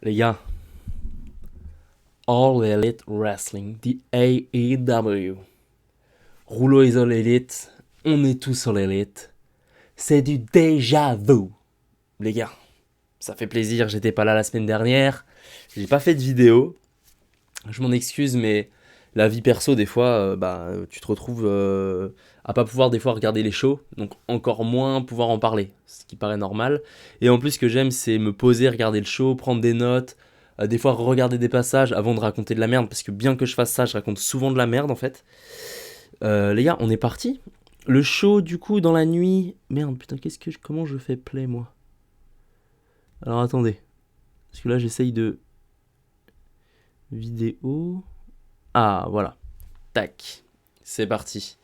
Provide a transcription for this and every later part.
Les gars, All Elite Wrestling, the AEW. Rouleau is All Elite, on est tous sur l'élite. C'est du déjà vu. Les gars, ça fait plaisir, j'étais pas là la semaine dernière. J'ai pas fait de vidéo. Je m'en excuse, mais la vie perso, des fois, tu te retrouves à pas pouvoir des fois regarder les shows, donc encore moins pouvoir en parler, ce qui paraît normal. Et en plus, ce que j'aime, c'est me poser, regarder le show, prendre des notes, des fois regarder des passages avant de raconter de la merde, parce que bien que je fasse ça, je raconte souvent de la merde en fait. Les gars, on est parti. Le show, du coup, dans la nuit. Merde, putain, comment je fais play moi? Alors attendez, parce que là, j'essaye de vidéo. Ah, voilà. Tac. C'est parti.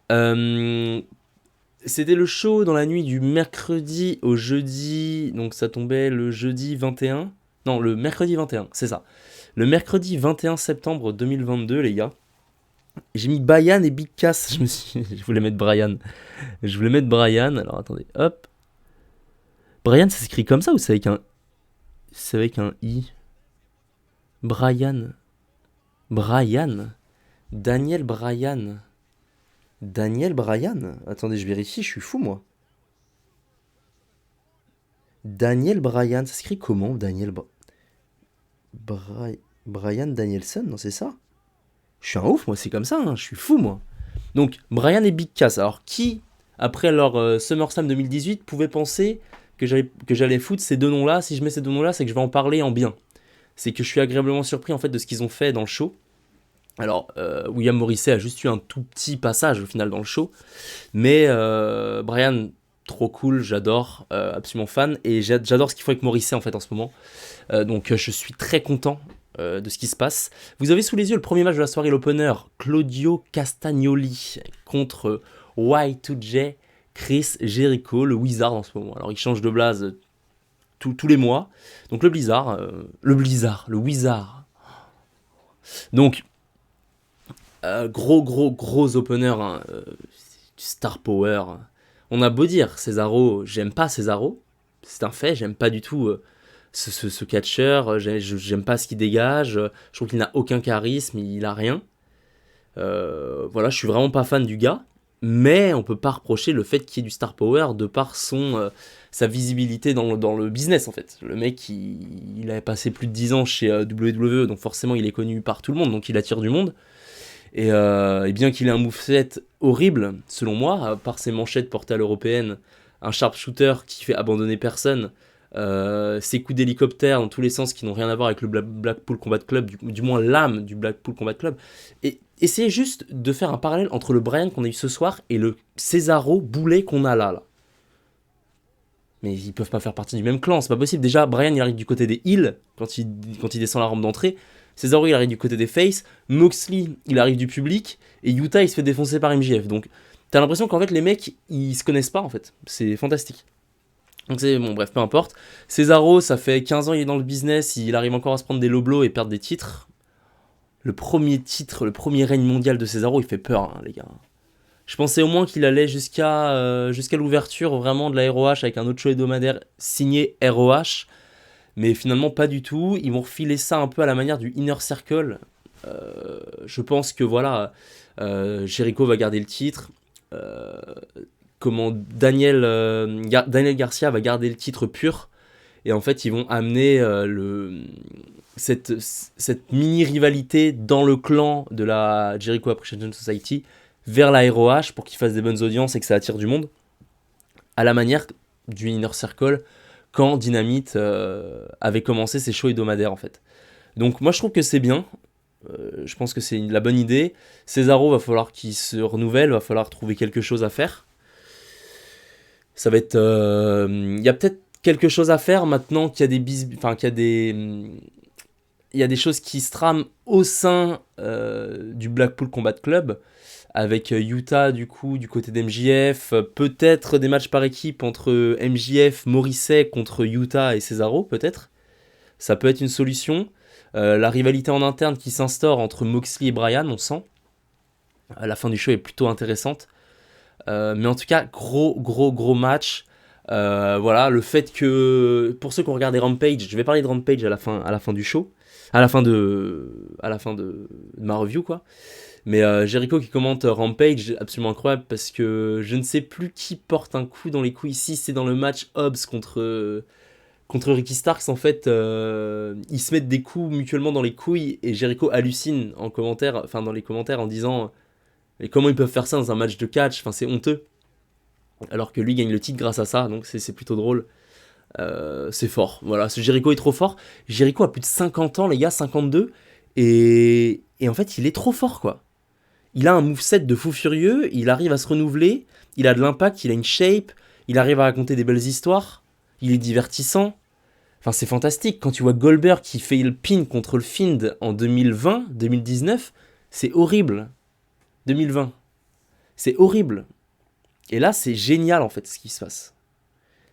C'était le show dans la nuit du mercredi au jeudi. Donc ça tombait le jeudi 21. Non, le mercredi 21, c'est ça. Le mercredi 21 septembre 2022, les gars. J'ai mis Bayan et Big Cass. Je voulais mettre Brian. Je voulais mettre Brian. Alors attendez, hop. Brian, ça s'écrit comme ça ou c'est avec un... C'est avec un I. Brian. Brian. Daniel Bryan. Daniel Bryan. Attendez, je vérifie, je suis fou moi. Daniel Bryan, ça s'écrit comment Daniel Bryan Danielson, non c'est ça? Je suis un ouf moi, c'est comme ça, hein, je suis fou moi. Donc, Brian et Big Cass. Alors, qui, après leur SummerSlam 2018, pouvait penser que j'allais foutre ces deux noms-là? Si je mets ces deux noms-là, c'est que je vais en parler en bien. C'est que je suis agréablement surpris en fait de ce qu'ils ont fait dans le show. Alors, William Morrissey a juste eu un tout petit passage au final dans le show. Mais Brian, trop cool, j'adore, absolument fan. Et j'adore ce qu'ils font avec Morrissey en fait en ce moment. Donc je suis très content de ce qui se passe. Vous avez sous les yeux le premier match de la soirée, l'opener, Claudio Castagnoli contre Y2J, Chris Jericho, le Wizard en ce moment. Alors il change de blase tous les mois. Donc le Wizard. Donc gros opener, hein, du Star Power. On a beau dire, Cesaro, j'aime pas Cesaro, c'est un fait, j'aime pas du tout ce catcheur, j'aime pas ce qu'il dégage, je trouve qu'il n'a aucun charisme, il a rien. Voilà, je suis vraiment pas fan du gars, mais on peut pas reprocher le fait qu'il y ait du Star Power de par sa visibilité dans le business en fait. Le mec, il avait passé plus de 10 ans chez WWE, donc forcément il est connu par tout le monde, donc il attire du monde. Et bien qu'il ait un moveset horrible, selon moi, par ses manchettes portées à l'européenne, un sharpshooter qui fait abandonner personne, ses coups d'hélicoptère dans tous les sens qui n'ont rien à voir avec le Blackpool Combat Club, du moins l'âme du Blackpool Combat Club. Et essayez juste de faire un parallèle entre le Brian qu'on a eu ce soir et le Cesaro boulet qu'on a là. Mais ils peuvent pas faire partie du même clan, c'est pas possible. Déjà, Brian il arrive du côté des heels quand il descend la rampe d'entrée. Cesaro il arrive du côté des face, Moxley il arrive du public, et Utah il se fait défoncer par MJF. Donc t'as l'impression qu'en fait les mecs ils se connaissent pas en fait. C'est fantastique. Donc c'est bon, bref, peu importe. Cesaro, ça fait 15 ans il est dans le business, il arrive encore à se prendre des low blows et perdre des titres. Le premier règne mondial de Cesaro, il fait peur, hein, les gars. Je pensais au moins qu'il allait jusqu'à l'ouverture vraiment de la ROH avec un autre show hebdomadaire signé ROH. Mais finalement, pas du tout. Ils vont refiler ça un peu à la manière du Inner Circle. Je pense que voilà, Jericho va garder le titre. Daniel Garcia va garder le titre pur. Et en fait, ils vont amener cette mini-rivalité dans le clan de la Jericho Appreciation Society vers la ROH pour qu'ils fassent des bonnes audiences et que ça attire du monde. À la manière du Inner Circle quand Dynamite avait commencé ses shows hebdomadaires en fait. Donc moi je trouve que c'est bien, je pense que c'est la bonne idée. Cesaro va falloir qu'il se renouvelle, va falloir trouver quelque chose à faire. Ça va être... Il y a peut-être quelque chose à faire maintenant qu'il y a il y a des choses qui se trament au sein du Blackpool Combat Club, avec Utah du coup du côté d'MJF, peut-être des matchs par équipe entre MJF, Morrissey contre Utah et Cesaro, peut-être. Ça peut être une solution. La rivalité en interne qui s'instaure entre Moxley et Bryan, on sent. La fin du show est plutôt intéressante. Mais en tout cas, gros match. Voilà, le fait que, pour ceux qui ont regardé Rampage, je vais parler de Rampage à la fin du show, à la fin de ma review, quoi. Mais Jericho qui commente Rampage, absolument incroyable, parce que je ne sais plus qui porte un coup dans les couilles. Ici, c'est dans le match Hobbs contre Ricky Starks, en fait, ils se mettent des coups mutuellement dans les couilles, et Jericho hallucine en commentaire, enfin dans les commentaires, en disant mais comment ils peuvent faire ça dans un match de catch, enfin c'est honteux. Alors que lui gagne le titre grâce à ça, donc c'est plutôt drôle. C'est fort, voilà, ce Jericho est trop fort. Jericho a plus de 50 ans, les gars, 52, et en fait il est trop fort, quoi. Il a un moveset de fou furieux, il arrive à se renouveler, il a de l'impact, il a une shape, il arrive à raconter des belles histoires, il est divertissant. Enfin, c'est fantastique. Quand tu vois Goldberg qui fait le pin contre le Fiend en 2020, 2019, c'est horrible. 2020. C'est horrible. Et là, c'est génial, en fait, ce qui se passe.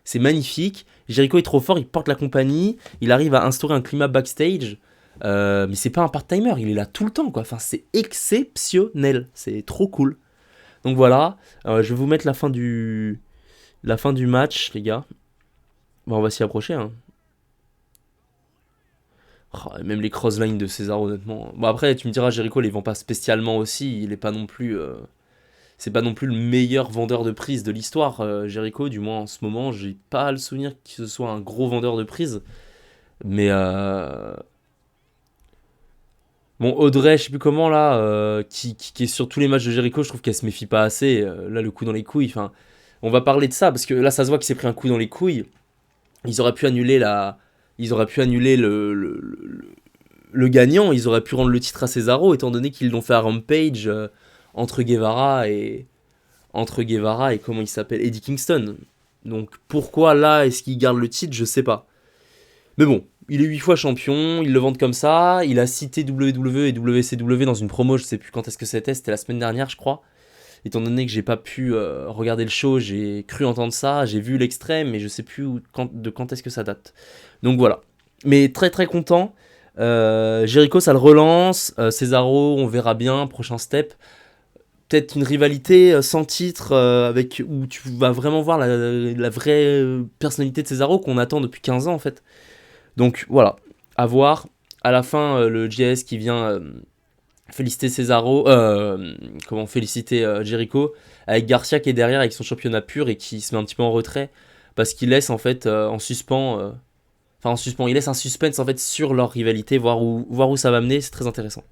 C'est magnifique. Jericho est trop fort, il porte la compagnie, il arrive à instaurer un climat backstage. Mais c'est pas un part-timer, il est là tout le temps, quoi. Enfin, c'est exceptionnel. C'est trop cool. Donc voilà, je vais vous mettre la fin du match, les gars. Bon, on va s'y approcher, hein. Oh, même les crosslines de César, honnêtement. Bon, après, tu me diras, Jericho les vend pas spécialement aussi. Il est pas non plus. C'est pas non plus le meilleur vendeur de prise de l'histoire, Jericho. Du moins, en ce moment, j'ai pas le souvenir que ce soit un gros vendeur de prise. Mais. Bon, Audrey, je sais plus comment, là, qui est sur tous les matchs de Jericho, je trouve qu'elle se méfie pas assez. Là, le coup dans les couilles. Enfin, on va parler de ça, parce que là, ça se voit qu'il s'est pris un coup dans les couilles. Ils auraient pu annuler la. Ils auraient pu annuler le gagnant, ils auraient pu rendre le titre à Cesaro, étant donné qu'ils l'ont fait à Rampage entre Guevara et comment il s'appelle, Eddie Kingston. Donc pourquoi là est-ce qu'il garde le titre, je sais pas. Mais bon, il est 8 fois champion, ils le vendent comme ça, il a cité WWE et WCW dans une promo, je sais plus quand est-ce que c'était la semaine dernière je crois. Étant donné que j'ai pas pu regarder le show, j'ai cru entendre ça, j'ai vu l'extrait, mais je sais plus de quand est-ce que ça date. Donc voilà. Mais très très content. Jericho, ça le relance. Cesaro, on verra bien. Prochain step. Peut-être une rivalité sans titre, où tu vas vraiment voir la vraie personnalité de Cesaro qu'on attend depuis 15 ans en fait. Donc voilà, à voir. À la fin, le JS qui vient féliciter Cesaro, féliciter Jericho, avec Garcia qui est derrière avec son championnat pur et qui se met un petit peu en retrait parce qu'il laisse en fait en suspens. Enfin, en suspens, il laisse un suspense en fait sur leur rivalité, voir où ça va mener, c'est très intéressant.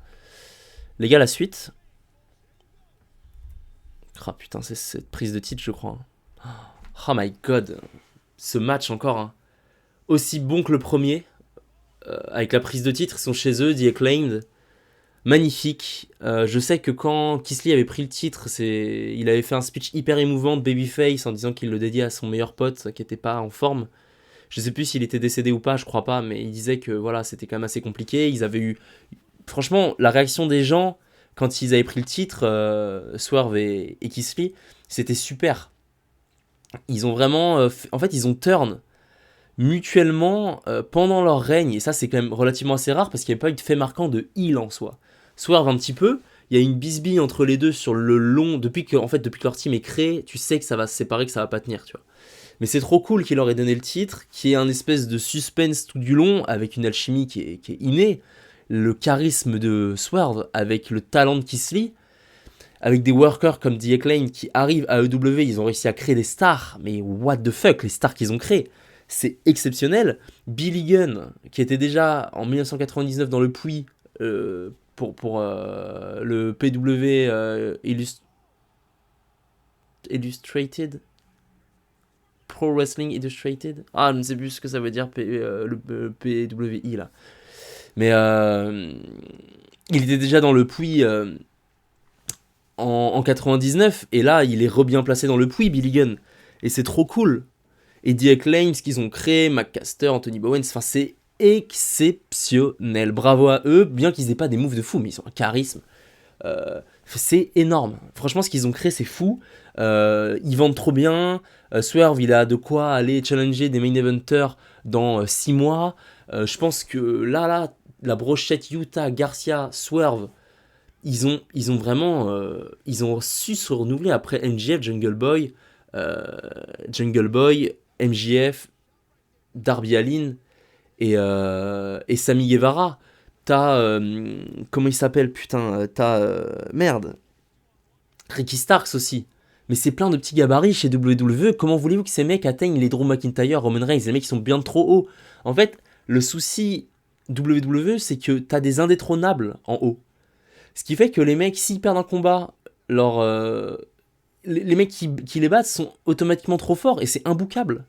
Les gars, la suite. Ah putain, c'est cette prise de titre, je crois. Oh my god. Ce match encore, hein. Aussi bon que le premier, avec la prise de titre, ils sont chez eux, The Acclaimed. Magnifique. Je sais que quand Kisly avait pris le titre, il avait fait un speech hyper émouvant de Babyface en disant qu'il le dédiait à son meilleur pote qui était pas en forme. Je sais plus s'il était décédé ou pas, je crois pas, mais il disait que voilà, c'était quand même assez compliqué. Ils avaient eu. Franchement, la réaction des gens quand ils avaient pris le titre, Swerve et Kisly, c'était super. Ils ont vraiment. En fait, ils ont turn mutuellement pendant leur règne, et ça, c'est quand même relativement assez rare parce qu'il n'y avait pas eu de fait marquant de heal en soi. Swerve un petit peu. Il y a une bisbille entre les deux sur le long. Depuis que leur team est créé, tu sais que ça va se séparer, que ça va pas tenir, tu vois. Mais c'est trop cool qu'il leur ait donné le titre, qui est un espèce de suspense tout du long, avec une alchimie qui est innée, le charisme de Swerve, avec le talent de Kisly, avec des workers comme The Acclaim qui arrivent à EW, ils ont réussi à créer des stars, mais what the fuck, les stars qu'ils ont créées, c'est exceptionnel. Billy Gunn, qui était déjà en 1999 dans le puits pour le PW Illustrated, Pro Wrestling Illustrated. Ah, je ne sais plus ce que ça veut dire, le PWI là. Mais il était déjà dans le puits en 99, et là, il est bien placé dans le puits, Billy Gunn. Et c'est trop cool. Et The Acclaim, ce qu'ils ont créé, McCaster, Anthony Bowens, enfin, c'est exceptionnel. Bravo à eux, bien qu'ils aient pas des moves de fou, mais ils ont un charisme. C'est énorme. Franchement, ce qu'ils ont créé, c'est fou. Ils vendent trop bien. Swerve, il a de quoi aller challenger des main eventers dans 6 mois. Je pense que là, la brochette Utah, Garcia, Swerve, ils ont vraiment ils ont su se renouveler après MJF, Jungle Boy, MJF, Darby Allin et Sammy Guevara. T'as, comment il s'appelle, putain, t'as, merde, Ricky Starks aussi. Mais c'est plein de petits gabarits chez WWE. Comment voulez-vous que ces mecs atteignent les Drew McIntyre, Roman Reigns? Les mecs qui sont bien trop hauts. En fait, le souci WWE, c'est que t'as des indétrônables en haut. Ce qui fait que les mecs, s'ils perdent un combat, les mecs qui les battent sont automatiquement trop forts et c'est imboucable.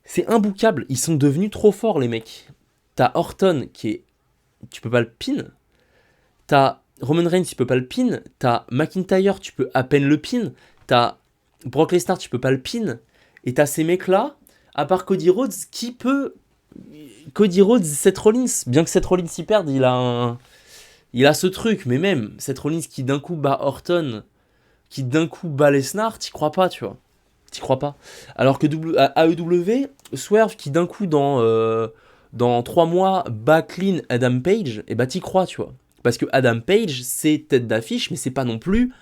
C'est imboucable. Ils sont devenus trop forts, les mecs. T'as Orton qui est. Tu peux pas le pin. T'as Roman Reigns, tu peux pas le pin. T'as McIntyre, tu peux à peine le pin. T'as Brock Lesnar, tu peux pas le pin. Et t'as ces mecs-là, à part Cody Rhodes, qui peut. Cody Rhodes, Seth Rollins. Bien que Seth Rollins s'y perde, il a ce truc. Mais même, Seth Rollins qui d'un coup bat Orton, qui d'un coup bat Lesnar, t'y crois pas, tu vois. T'y crois pas. Alors que AEW, Swerve qui d'un coup dans 3 mois bat clean Adam Page, et bah t'y crois, tu vois. Parce que Adam Page, c'est tête d'affiche, mais c'est pas non plus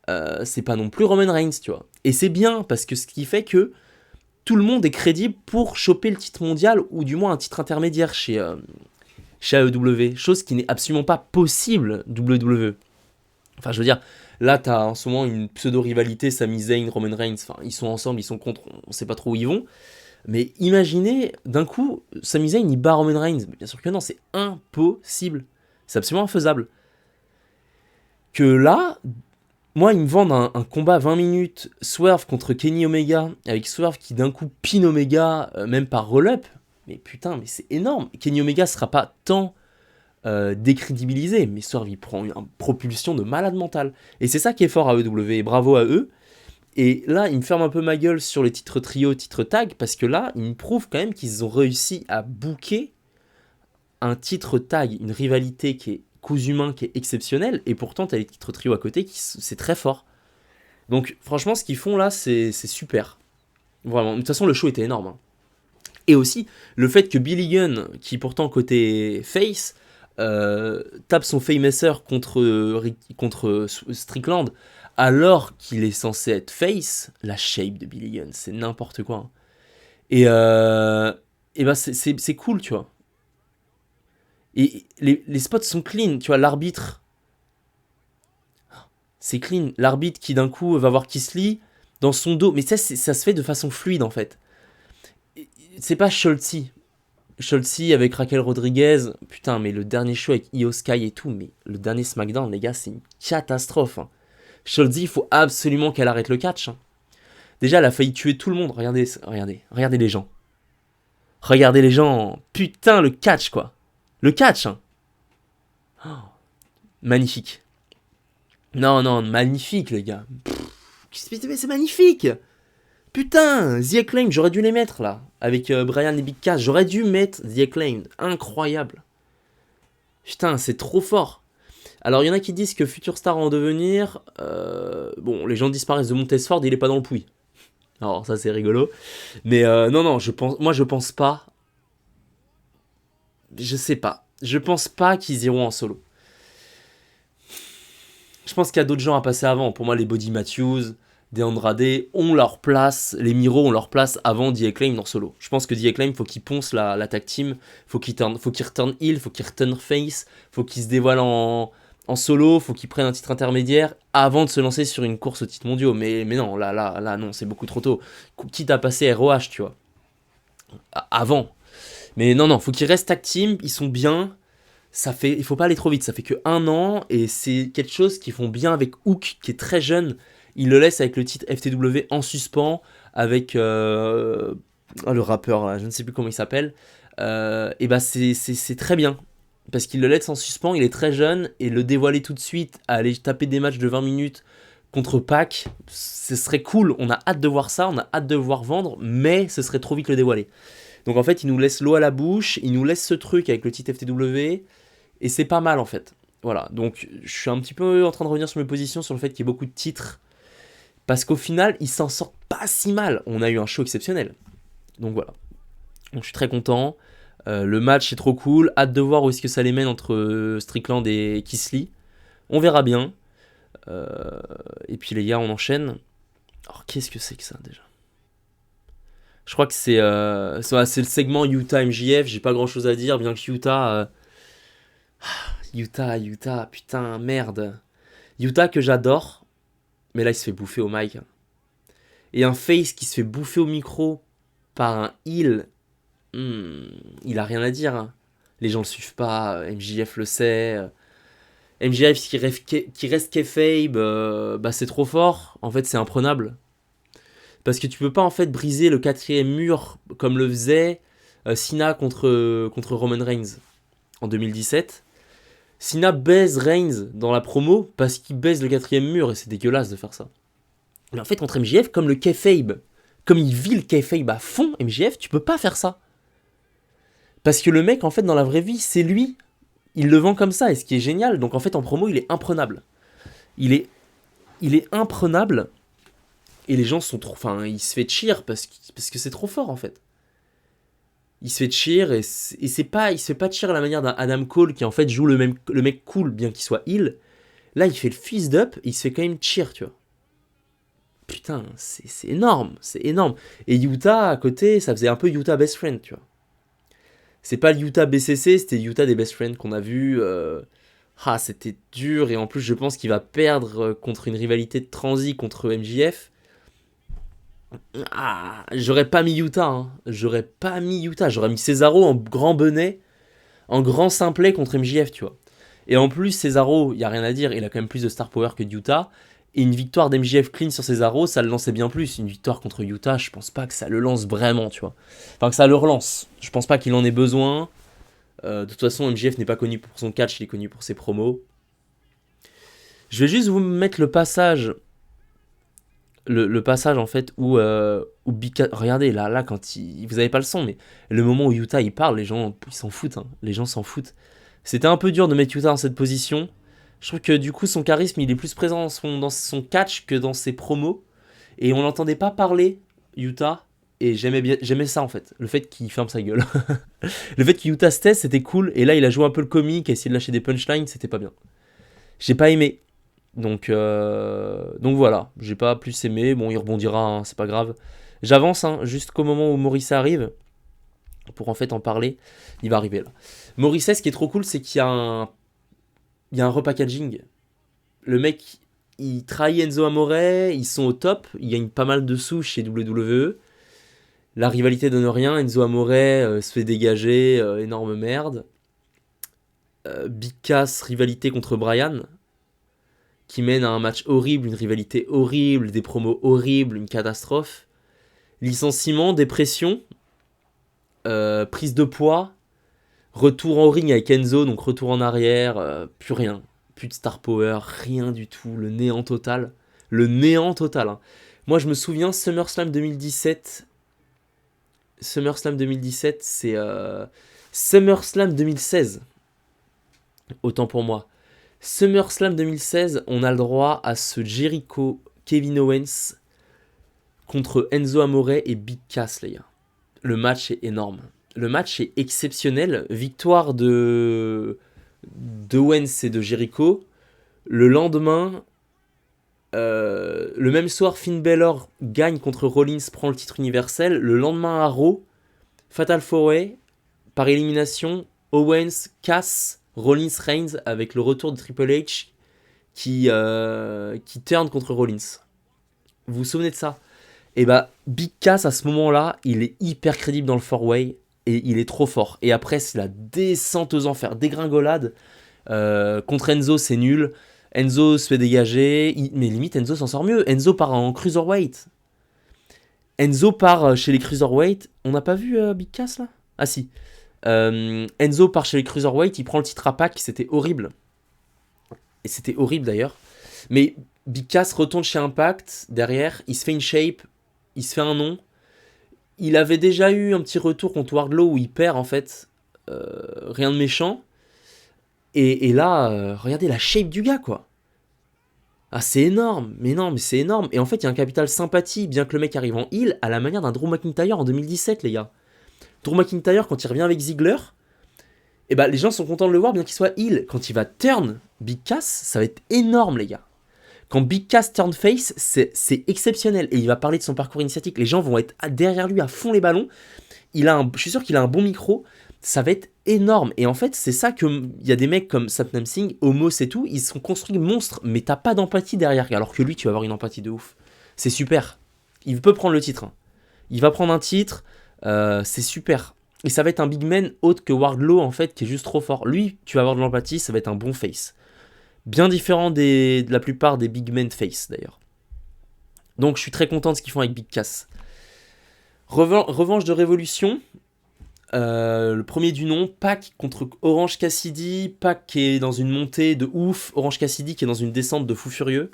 Roman Reigns, tu vois. Et c'est bien, parce que ce qui fait que tout le monde est crédible pour choper le titre mondial, ou du moins un titre intermédiaire chez AEW. Chose qui n'est absolument pas possible, WWE. Enfin, je veux dire, là, t'as en ce moment une pseudo-rivalité, Sami Zayn, Roman Reigns, enfin, ils sont ensemble, ils sont contre, on sait pas trop où ils vont. Mais imaginez, d'un coup, Sami Zayn, il bat Roman Reigns. Bien sûr que non, c'est impossible. C'est absolument infaisable. Que là, moi, ils me vendent un combat 20 minutes, Swerve contre Kenny Omega, avec Swerve qui d'un coup pin Omega, même par roll-up. Mais putain, mais c'est énorme. Kenny Omega sera pas tant décrédibilisé, mais Swerve, il prend une propulsion de malade mental. Et c'est ça qui est fort à EW, et bravo à eux. Et là, ils me ferment un peu ma gueule sur les titres trio, titres tag, parce que là, ils me prouvent quand même qu'ils ont réussi à booker un titre tag, une rivalité qui est cousu main, qui est exceptionnelle, et pourtant, t'as les titres trio à côté, c'est très fort. Donc, franchement, ce qu'ils font là, c'est super. Vraiment. De toute façon, le show était énorme. Hein. Et aussi, le fait que Billy Gunn, qui pourtant côté face, tape son Fameasser contre Strickland, alors qu'il est censé être face, la shape de Billy Gunn, c'est n'importe quoi. Hein. Et bah c'est cool, tu vois. Et les spots sont clean, tu vois, l'arbitre, c'est clean. L'arbitre qui d'un coup va voir Kisly dans son dos, mais ça se fait de façon fluide en fait. C'est pas Schultzy. Schultzy avec Raquel Rodriguez, putain, mais le dernier show avec Io Sky et tout, mais le dernier SmackDown, les gars, c'est une catastrophe. Hein. Schultzy, il faut absolument qu'elle arrête le catch. Hein. Déjà, elle a failli tuer tout le monde. Regardez les gens. Regardez les gens. Putain, le catch, quoi. Le catch. Hein. Oh, magnifique. Non, magnifique, les gars. Mais c'est magnifique. Putain, The Acclaimed, j'aurais dû les mettre, là. Avec Brian et Big Cass, j'aurais dû mettre The Acclaimed. Incroyable. Putain, c'est trop fort. Alors, il y en a qui disent que Future Star en devenir... bon, les gens disparaissent de Montesford, il est pas dans le pouille. Alors, ça, c'est rigolo. Mais non, je pense pas. Je sais pas. Je pense pas qu'ils iront en solo. Je pense qu'il y a d'autres gens à passer avant. Pour moi, les Buddy Matthews, des Andrade ont leur place. Les Miro ont leur place avant The Acclaimed en solo. Je pense que The Acclaimed, faut qu'il ponce la tag team. Faut qu'il return heel, faut qu'il return face. Faut qu'il se dévoile en solo. Faut qu'il prenne un titre intermédiaire avant de se lancer sur une course au titre mondial. Mais non, là, non, c'est beaucoup trop tôt. Quitte à passer ROH, tu vois. Avant. Mais non, faut qu'ils restent tag team. Ils sont bien. Il faut pas aller trop vite, ça fait que 1 an, et c'est quelque chose qu'ils font bien avec Hook, qui est très jeune. Il le laisse avec le titre FTW en suspens, avec le rappeur, là, je ne sais plus comment il s'appelle. Et bah c'est très bien, parce qu'il le laisse en suspens, il est très jeune, et le dévoiler tout de suite, aller taper des matchs de 20 minutes contre Pac, ce serait cool, on a hâte de voir ça, on a hâte de voir vendre, mais ce serait trop vite le dévoiler. Donc en fait, il nous laisse l'eau à la bouche, il nous laisse ce truc avec le titre FTW, et c'est pas mal en fait. Voilà, donc je suis un petit peu en train de revenir sur mes positions sur le fait qu'il y ait beaucoup de titres. Parce qu'au final, ils s'en sortent pas si mal. On a eu un show exceptionnel. Donc voilà. Donc je suis très content. Le match est trop cool. Hâte de voir où est-ce que ça les mène entre Strickland et Kisly. On verra bien. Et puis les gars, on enchaîne. Alors qu'est-ce que c'est que ça déjà ? Je crois que c'est le segment Utah MJF. J'ai pas grand chose à dire, bien que Utah, putain, merde. Utah que j'adore, mais là il se fait bouffer au mic. Et un face qui se fait bouffer au micro par un heel, il a rien à dire, hein. Les gens le suivent pas, MJF le sait. MJF qui reste kayfabe, bah c'est trop fort. En fait, c'est imprenable. Parce que tu peux pas en fait briser le quatrième mur comme le faisait Cena contre Roman Reigns en 2017. Cena baise Reigns dans la promo parce qu'il baise le quatrième mur et c'est dégueulasse de faire ça. Mais en fait, contre MJF, comme le kayfabe, comme il vit le kayfabe à fond, MJF, tu peux pas faire ça. Parce que le mec, en fait, dans la vraie vie, c'est lui. Il le vend comme ça, et ce qui est génial. Donc en fait, en promo, il est imprenable. Il est imprenable, et les gens sont trop... Enfin, il se fait cheer parce que c'est trop fort, en fait. Il se fait cheer, et c'est pas... Il se fait pas cheer à la manière d'un Adam Cole, qui en fait joue le mec cool, bien qu'il soit heel. Là, il fait le fist up, et il se fait quand même cheer, tu vois. Putain, c'est énorme, c'est énorme. Et Utah, à côté, ça faisait un peu Utah best friend, tu vois. C'est pas le Utah BCC, c'était Utah des best friends qu'on a vu. C'était dur, et en plus, je pense qu'il va perdre contre une rivalité de transi contre MJF. J'aurais pas mis Utah, hein. J'aurais pas mis Utah. J'aurais mis Cesaro en grand bonnet, en grand simplet contre MJF, tu vois. Et en plus, Cesaro, il y a rien à dire, il a quand même plus de star power que Utah. Et une victoire d'MJF clean sur Cesaro, ça le lançait bien plus. Une victoire contre Utah, je pense pas que ça le lance vraiment, tu vois. Enfin, que ça le relance. Je pense pas qu'il en ait besoin. De toute façon, MJF n'est pas connu pour son catch, il est connu pour ses promos. Je vais juste vous mettre le passage. Le passage, en fait, où Bika... Regardez, là, quand il... Vous avez pas le son, mais le moment où Utah, il parle, les gens, ils s'en foutent. Hein. Les gens s'en foutent. C'était un peu dur de mettre Utah dans cette position. Je trouve que du coup son charisme il est plus présent dans son catch que dans ses promos. Et on n'entendait pas parler Utah. Et j'aimais ça en fait. Le fait qu'il ferme sa gueule. Le fait qu'Utah se taise c'était cool. Et là il a joué un peu le comique, essayé de lâcher des punchlines, c'était pas bien. J'ai pas aimé. Donc voilà. J'ai pas plus aimé. Bon il rebondira, hein, c'est pas grave. J'avance hein, juste qu'au moment où Maurice arrive. Pour en fait en parler. Il va arriver là. Maurice, ce qui est trop cool c'est qu'il y a un repackaging. Le mec, il trahit Enzo Amore, ils sont au top, ils gagnent pas mal de sous chez WWE. La rivalité donne rien, Enzo Amore se fait dégager, énorme merde. Big Cass, rivalité contre Bryan, qui mène à un match horrible, une rivalité horrible, des promos horribles, une catastrophe. Licenciement, dépression, prise de poids, retour en ring avec Enzo, donc retour en arrière, plus rien. Plus de star power, rien du tout, le néant total. Le néant total. Hein. Moi, je me souviens, SummerSlam 2017. SummerSlam 2017, c'est SummerSlam 2016. Autant pour moi. SummerSlam 2016, on a le droit à ce Jericho Kevin Owens contre Enzo Amore et Big Cass, les gars. Le match est énorme. Le match est exceptionnel. Victoire de Owens et de Jericho. Le lendemain, le même soir, Finn Balor gagne contre Rollins, prend le titre universel. Le lendemain à Raw, Fatal 4-Way, par élimination, Owens, Cass, Rollins, Reigns, avec le retour de Triple H qui turn contre Rollins. Vous vous souvenez de ça? Et bah, Big Cass, à ce moment-là, il est hyper crédible dans le 4-Way. Et il est trop fort. Et après, c'est la descente aux enfers, dégringolade. Contre Enzo, c'est nul. Enzo se fait dégager. Mais limite, Enzo s'en sort mieux. Enzo part en cruiserweight. Enzo part chez les cruiserweight. On n'a pas vu Big Cass là? Ah si. Enzo part chez les cruiserweight. Il prend le titre à Pac. C'était horrible. Et c'était horrible d'ailleurs. Mais Big Cass retourne chez Impact. Derrière, il se fait une shape. Il se fait un nom. Il avait déjà eu un petit retour contre Wardlow où il perd en fait. Rien de méchant. Et là, regardez la shape du gars quoi. Ah c'est énorme. Mais non mais c'est énorme. Et en fait il y a un capital sympathie bien que le mec arrive en heel à la manière d'un Drew McIntyre en 2017 les gars. Drew McIntyre quand il revient avec Ziggler. Et bah les gens sont contents de le voir bien qu'il soit heel. Quand il va turn Big Cass ça va être énorme les gars. Quand Big Cass turn face, c'est exceptionnel. Et il va parler de son parcours initiatique. Les gens vont être derrière lui à fond les ballons. Je suis sûr qu'il a un bon micro. Ça va être énorme. Et en fait, c'est ça que il y a des mecs comme Satnam Singh, Homos et tout, ils sont construits monstres, mais t'as pas d'empathie derrière. Alors que lui, tu vas avoir une empathie de ouf. C'est super. Il peut prendre le titre. Hein. Il va prendre un titre. C'est super. Et ça va être un big man autre que Wardlow, en fait, qui est juste trop fort. Lui, tu vas avoir de l'empathie, ça va être un bon face. Bien différent de la plupart des big men face, d'ailleurs. Donc, je suis très content de ce qu'ils font avec Big Cass. Revanche de Révolution. Le premier du nom, Pac contre Orange Cassidy. Pac qui est dans une montée de ouf. Orange Cassidy qui est dans une descente de fou furieux.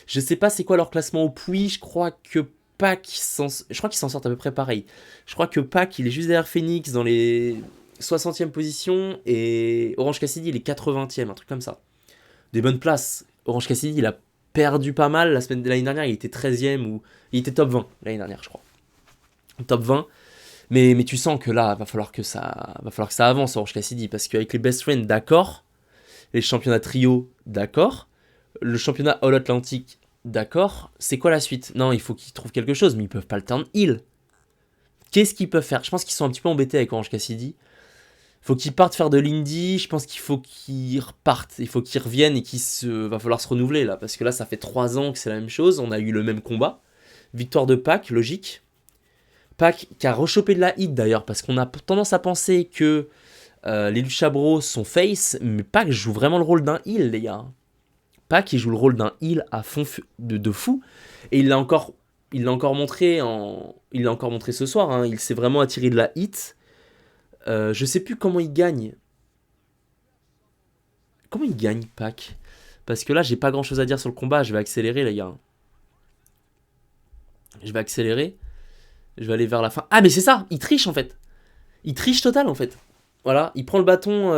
Je sais pas c'est quoi leur classement au puits. Je crois que Pac, je crois qu'ils s'en sortent à peu près pareil. Je crois que Pac, il est juste derrière Phoenix dans les 60e position. Et Orange Cassidy, il est 80e, un truc comme ça. Des bonnes places. Orange Cassidy, il a perdu pas mal. L'année dernière, il était 13e ou il était top 20 l'année dernière, je crois. Top 20. Mais tu sens que là, va falloir que ça avance, Orange Cassidy, parce qu'avec les Best Friends, d'accord, les championnats trio, d'accord, le championnat All Atlantic, d'accord, c'est quoi la suite? Non, il faut qu'ils trouvent quelque chose, mais ils peuvent pas le turn heel. Qu'est-ce qu'ils peuvent faire? Je pense qu'ils sont un petit peu embêtés avec Orange Cassidy. Faut qu'ils partent faire de l'indie, je pense qu'il faut qu'ils repartent, il faut qu'ils reviennent et va falloir se renouveler là, parce que là, ça fait 3 ans que c'est la même chose, on a eu le même combat. Victoire de Pac, logique. Pac qui a rechopé de la hit d'ailleurs, parce qu'on a tendance à penser que les Lucha Bros sont face, mais Pac joue vraiment le rôle d'un heel, les gars. Pac, il joue le rôle d'un heel à fond de fou, et il l'a encore montré ce soir, hein. Il s'est vraiment attiré de la hit. Je sais plus comment il gagne. Comment il gagne, Pac? Parce que là, j'ai pas grand chose à dire sur le combat, je vais accélérer, les gars. Je vais accélérer. Je vais aller vers la fin. Ah, mais c'est ça, il triche en fait. Il triche total en fait. Voilà, il prend le bâton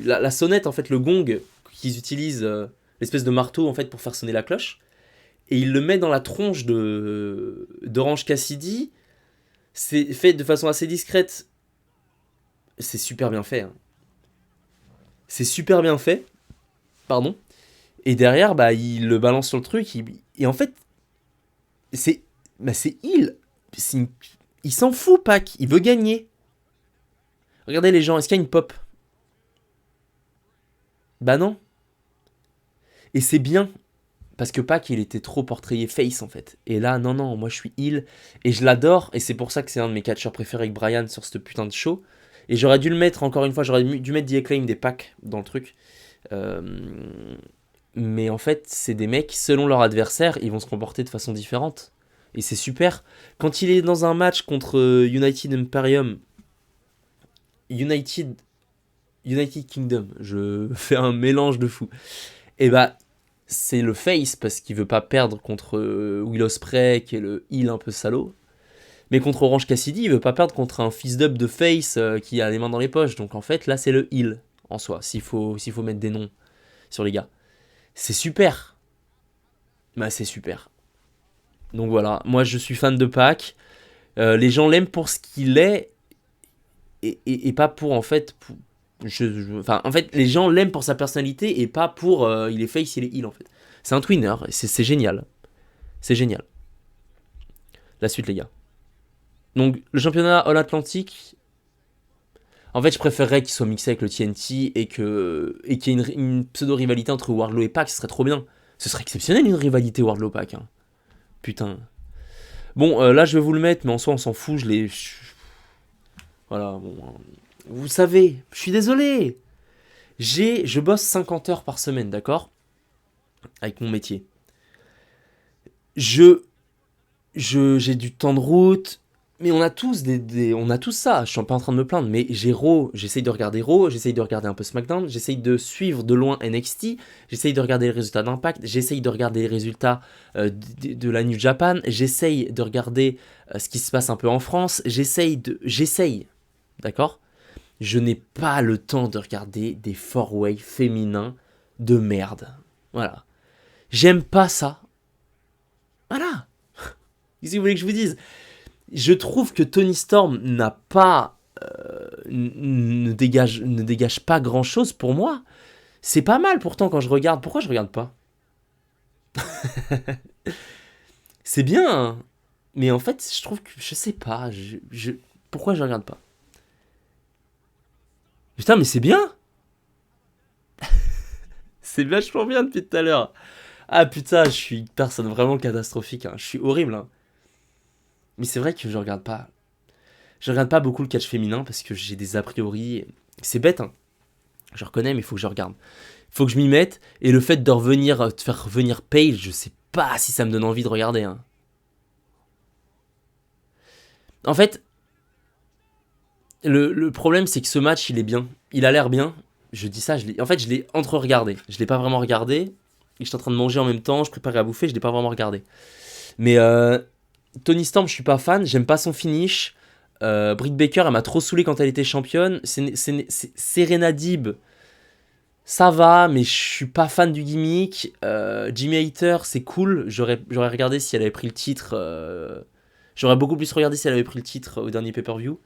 la sonnette en fait, le gong qu'ils utilisent, l'espèce de marteau en fait pour faire sonner la cloche. Et il le met dans la tronche d'Orange Cassidy. C'est fait de façon assez discrète. C'est super bien fait. Hein. C'est super bien fait. Pardon. Et derrière, bah, il le balance sur le truc. Et en fait, c'est il. Il s'en fout, Pac. Il veut gagner. Regardez les gens, est-ce qu'il y a une pop? Bah non. Et c'est bien. Parce que Pac, il était trop portrayé face, en fait. Et là, non, moi je suis heel. Et je l'adore. Et c'est pour ça que c'est un de mes catcheurs préférés avec Brian sur ce putain de show. Et j'aurais dû le mettre, encore une fois, j'aurais dû mettre The Acclaim des Pac dans le truc. Mais en fait, c'est des mecs, selon leur adversaire, ils vont se comporter de façon différente. Et c'est super. Quand il est dans un match contre United Imperium, United Kingdom, je fais un mélange de fou. Et bah, c'est le face parce qu'il veut pas perdre contre Will Ospreay, qui est le heel un peu salaud. Mais contre Orange Cassidy, il veut pas perdre contre un fist up de face qui a les mains dans les poches. Donc en fait, là, c'est le heel en soi, s'il faut mettre des noms sur les gars. C'est super. Bah, c'est super. Donc voilà, moi je suis fan de Pac. Les gens l'aiment pour ce qu'il est et pas pour en fait. En fait, les gens l'aiment pour sa personnalité et pas pour il est face, il est heel en fait. C'est un twinner, c'est génial. C'est génial. La suite, les gars. Donc le championnat All Atlantic. En fait, je préférerais qu'il soit mixé avec le TNT et qu'il y ait une pseudo-rivalité entre Wardlow et Pac, ce serait trop bien. Ce serait exceptionnel une rivalité Wardlow-Pac. Hein. Putain. Bon, là je vais vous le mettre, mais en soi on s'en fout, Voilà, bon. Vous savez, je suis désolé. Je bosse 50 heures par semaine, d'accord? Avec mon métier. J'ai du temps de route, mais on a tous on a tous ça. Je suis pas en train de me plaindre, mais j'essaye de regarder Raw, j'essaye de regarder un peu SmackDown, j'essaye de suivre de loin NXT, j'essaye de regarder les résultats d'Impact, j'essaye de regarder les résultats de la New Japan, j'essaye de regarder ce qui se passe un peu en France, j'essaye, d'accord? Je n'ai pas le temps de regarder des four-way féminins de merde. Voilà. J'aime pas ça. Voilà. Qu'est-ce que vous voulez que je vous dise? Je trouve que Tony Storm n'a pas ne dégage pas grand chose pour moi. C'est pas mal pourtant quand je regarde. Pourquoi je regarde pas? C'est bien, hein. Mais en fait, je trouve que, je sais pas, pourquoi je regarde pas? Putain, mais c'est bien! C'est vachement bien depuis tout à l'heure. Ah putain, je suis une personne vraiment catastrophique, hein. Je suis horrible, hein. Mais c'est vrai que je regarde pas. Je regarde pas beaucoup le catch féminin parce que j'ai des a priori. C'est bête, hein. Je reconnais, mais il faut que je regarde. Il faut que je m'y mette. Et le fait de revenir, de faire revenir Paige, je sais pas si ça me donne envie de regarder, hein. En fait, le problème, c'est que ce match, il est bien. Il a l'air bien. Je dis ça, en fait, je l'ai entre-regardé. Je l'ai pas vraiment regardé. Et j'étais en train de manger en même temps, je préparais à bouffer, je l'ai pas vraiment regardé. Mais Tony Storm, je suis pas fan, j'aime pas son finish. Britt Baker, elle m'a trop saoulé quand elle était championne. Serena Deeb, ça va, mais je suis pas fan du gimmick. Jimmy Hater, c'est cool. J'aurais regardé si elle avait pris le titre. J'aurais beaucoup plus regardé si elle avait pris le titre au dernier pay-per-view.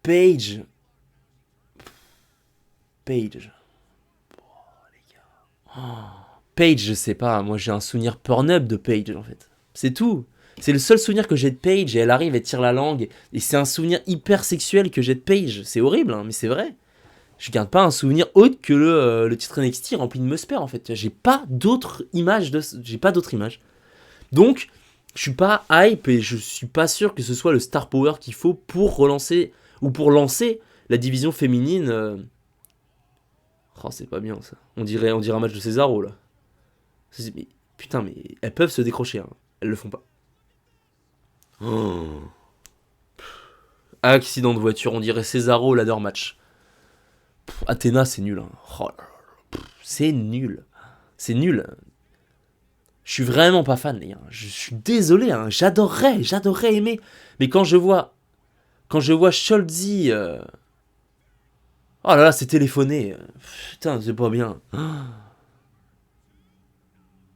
Paige. Paige. Oh, les gars. Oh. Paige, je sais pas. Moi, j'ai un souvenir Pornhub de Paige, en fait. C'est tout. C'est le seul souvenir que j'ai de Paige. Et elle arrive, elle tire la langue. Et c'est un souvenir hyper sexuel que j'ai de Paige. C'est horrible, hein, mais c'est vrai. Je garde pas un souvenir autre que le titre NXT rempli de musper, en fait. J'ai pas d'autres images. J'ai pas d'autres images. Donc, je suis pas hype et je suis pas sûr que ce soit le star power qu'il faut pour relancer ou pour lancer la division féminine. Oh, c'est pas bien ça. On dirait un match de Cesaro là. Mais, putain, mais elles peuvent se décrocher, hein. Elles le font pas. Oh. Accident de voiture, on dirait Cesaro ladder match. Athéna, c'est nul, hein. Oh là là. C'est nul. C'est nul. Je suis vraiment pas fan, les gars. Je suis désolé, hein. J'adorerais aimer. Mais quand je vois Scholzy. Oh là là, c'est téléphoné. Putain, c'est pas bien.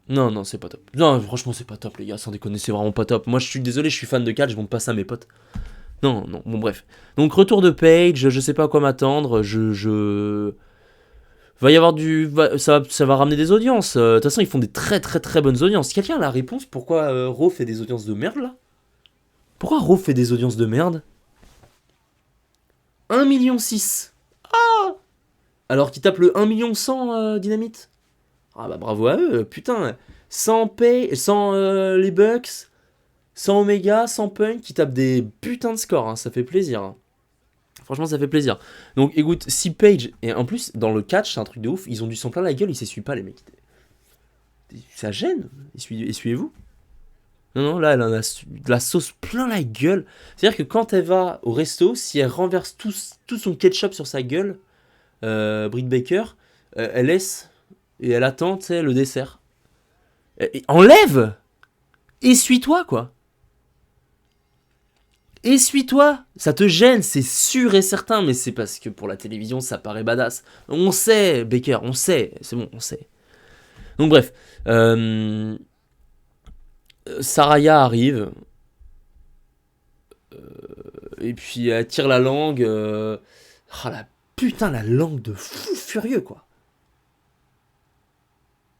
Non, non, c'est pas top. Non, franchement, c'est pas top, les gars. Sans déconner, c'est vraiment pas top. Moi, je suis désolé, je suis fan de catch, je montre pas ça à mes potes. Non, non, bon, bref. Donc, retour de Page, je sais pas à quoi m'attendre. Va y avoir ça va ramener des audiences. De toute façon, ils font des très très très bonnes audiences. Quelqu'un a la réponse pourquoi Raw fait des audiences de merde là? Pourquoi Raw fait des audiences de merde? 1,6 million. Ah! Alors qu'ils tapent le 1,1 million Dynamite. Ah bah bravo à eux, putain. Sans les Bucks, sans Omega, sans Punk, qui tapent des putains de scores, hein, ça fait plaisir. Hein. Franchement, ça fait plaisir. Donc écoute, si Page, et en plus, dans le catch, c'est un truc de ouf, ils ont dû s'en plein la gueule, ils s'essuient pas, les mecs. Ça gêne, essuyez-vous. Non, non, là, elle en a de la sauce plein la gueule. C'est-à-dire que quand elle va au resto, si elle renverse tout son ketchup sur sa gueule, Britt Baker, elle laisse et elle attend, tu sais, le dessert. Enlève! Essuie-toi, quoi. Essuie-toi! Ça te gêne, c'est sûr et certain, mais c'est parce que pour la télévision, ça paraît badass. On sait, Baker, on sait. C'est bon, on sait. Donc bref. Saraya arrive. Et puis elle tire la langue. Oh la putain, la langue de fou furieux, quoi.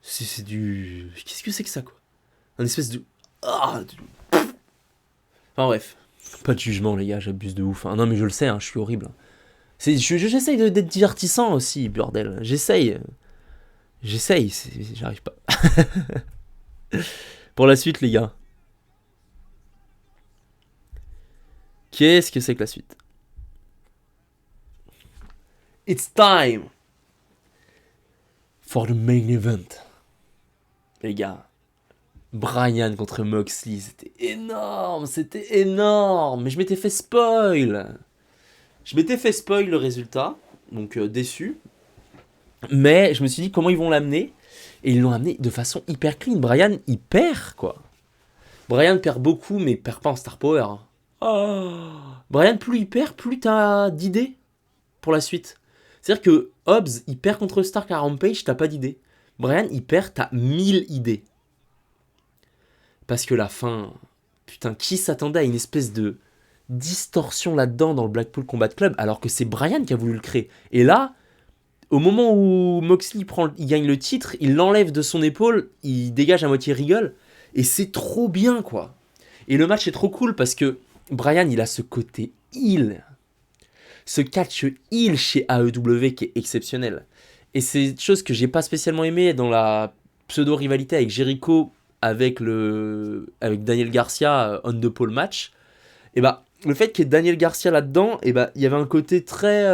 C'est du... Qu'est-ce que c'est que ça, quoi? Un espèce de... Enfin bref. Pas de jugement, les gars, j'abuse de ouf. Hein. Non, mais je le sais, hein, je suis horrible. J'essaye d'être divertissant aussi, bordel. J'essaye, j'arrive pas. Pour la suite, les gars. Qu'est-ce que c'est que la suite? It's time for the main event. Les gars. Brian contre Moxley, c'était énorme. Mais je m'étais fait spoil. Le résultat, donc déçu. Mais je me suis dit comment ils vont l'amener. Et ils l'ont amené de façon hyper clean. Brian, il perd, quoi. Brian perd beaucoup, mais il perd pas en star power. Oh. Brian, plus il perd, plus t'as d'idées pour la suite. C'est-à-dire que Hobbs, il perd contre Stark à Rampage, t'as pas d'idées. Brian, il perd, t'as 1000 idées. Parce que la fin... Putain, qui s'attendait à une espèce de distorsion là-dedans dans le Blackpool Combat Club alors que c'est Brian qui a voulu le créer. Et là, Au moment où Moxley il gagne le titre, il l'enlève de son épaule, il dégage à moitié rigole, et c'est trop bien, quoi. Et le match est trop cool parce que Bryan, il a ce côté heel, ce catch heel chez AEW qui est exceptionnel. Et c'est une chose que j'ai pas spécialement aimé dans la pseudo-rivalité avec Jericho, avec Daniel Garcia on the pole match. Et bah, le fait qu'il y ait Daniel Garcia là-dedans, et bah, il y avait un côté très